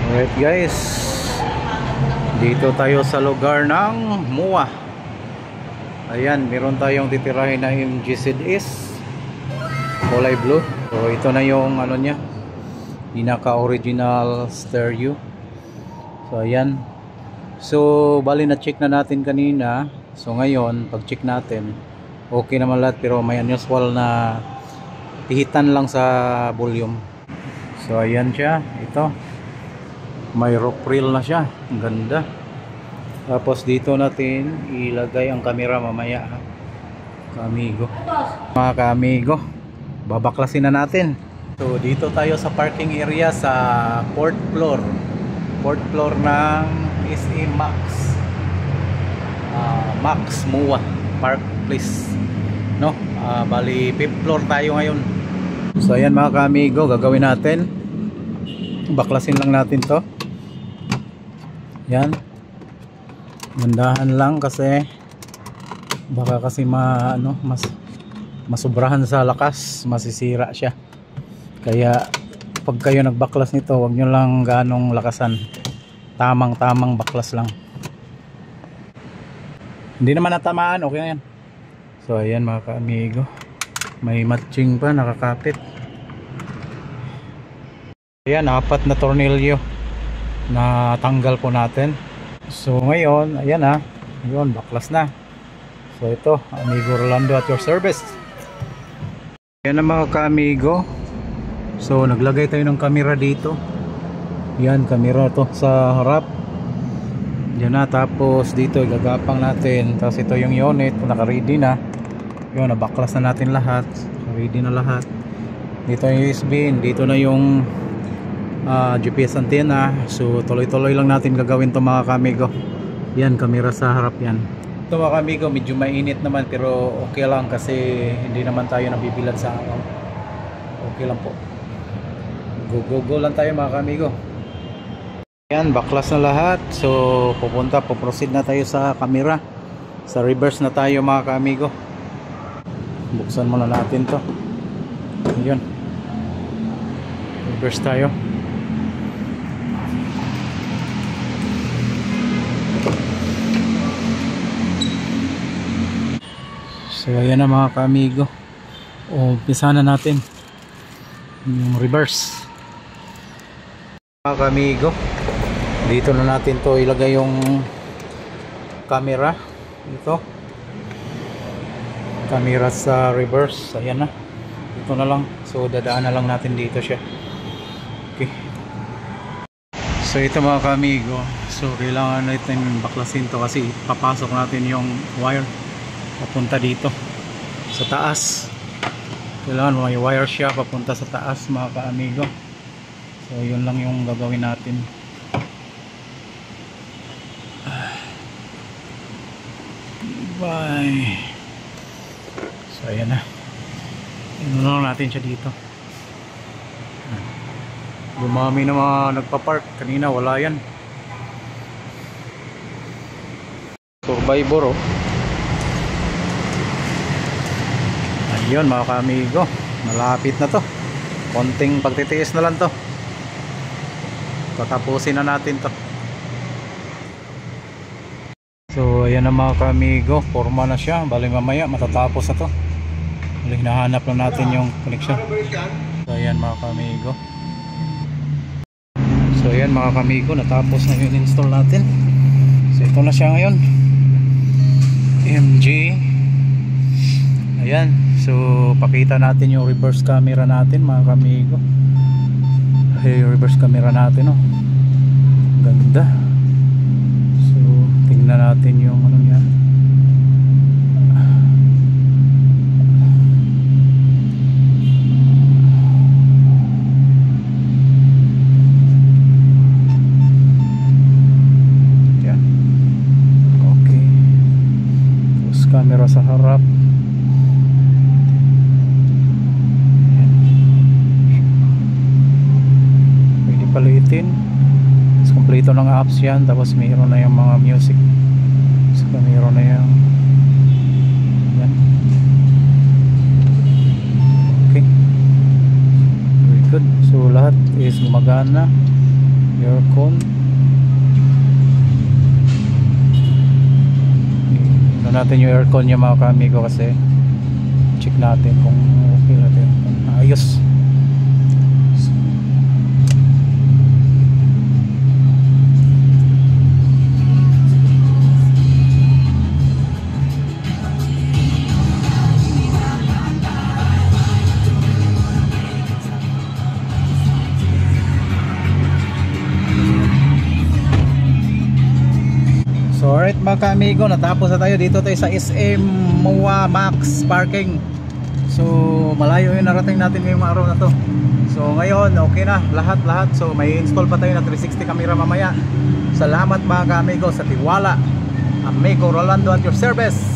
Alright guys, dito tayo sa lugar ng MUA. Ayan, meron tayong titirahin na MGZS kulay blue. So ito na yung ano nya, pinaka original stereo. So ayan. So bali na check na natin kanina. So ngayon pag check natin okay naman lahat, pero may unusual na pihitan lang sa volume. So ayan siya, ito may rock reel na siya, ang ganda. Tapos dito natin ilagay ang camera mamaya, kaamigo. Mga kaamigo, babaklasin na natin. So dito tayo sa parking area sa fourth floor ng SM Max Max MUA Park Place, no? Bali 5th floor tayo ngayon. So ayan mga kaamigo, gagawin natin, baklasin lang natin to. Yan, gandahan lang kasi baka kasi masubrahan sa lakas, masisira siya. Kaya pag kayo nagbaklas nito, wag nyo lang ganong lakasan, tamang baklas lang. Hindi naman natamaan, okay na yan. So ayan mga kaamigo, may matching pa, nakakapit. Ayan, 4 na tornilyo na tanggal po natin. So ngayon, ayan yun, baklas na. So ito, Amigo Rolando at your service. Ayan na mga ka-amigo. So naglagay tayo ng camera dito. Yan, camera to sa harap. Yan na, tapos dito igagapang natin. Tapos ito yung unit, naka-ready na. Yun, nabaklas na natin lahat. Ready na lahat. Dito yung USB, dito na yung GPS antenna. So tuloy-tuloy lang natin gagawin to mga kaamigo. Yan, camera sa harap yan. Ito mga kaamigo, medyo mainit naman, pero okay lang kasi hindi naman tayo nabibilad sa araw. Okay lang po. Go lang tayo mga kaamigo. Yan, baklas na lahat. So po-proceed na tayo sa camera. Sa reverse na tayo mga kaamigo. Buksan muna natin to. Yun, reverse tayo. So ayan na mga kaamigo, umpisa na natin yung reverse. Mga kaamigo, dito na natin to ilagay yung camera. Ito, camera sa reverse. Ayan na, ito na lang. So dadaan na lang natin dito siya. Okay. So ito mga kaamigo, so kailangan natin baklasin to kasi papasok natin yung wire papunta dito sa taas. Kailangan may wire siya papunta sa taas mga kaamigo. So yun lang yung gagawin natin. Bye. So ayan na, inulong natin siya dito. Dumami na mga nagpa-park kanina, wala yan. Survivor Ayun mga kaamigo, malapit na to. Konting pagtitiis na lang to, tatapusin na natin to. So ayan na mga kaamigo, forma na siya. Bali mamaya matatapos na to. Bali hinahanap lang natin yung connection. So ayan mga kaamigo. So ayan mga kaamigo, natapos na yung install natin. So ito na siya ngayon, MG. Ayan, so pakita natin yung reverse camera natin mga kaamigo. Hey, reverse camera natin ganda. So tingnan natin yung ano niya. Yan, okay. Tapos camera sa harap. Palitin. Tapos kompleto ng apps yan. Tapos mayroon na yung mga music. So mayroon na yung yan. Okay, very good. So lahat is gumagana. Your call natin yung aircon niya mga ka-amigo, kasi check natin kung okay natin, kung ayos. So alright mga ka-amigo, natapos na tayo. Dito tayo sa SM MOA Max Parking. So malayo yung narating natin ngayong araw na to. So ngayon okay na lahat. So may install pa tayo na 360 camera mamaya. Salamat mga ka-amigo sa tiwala. Amigo Rolando at your service.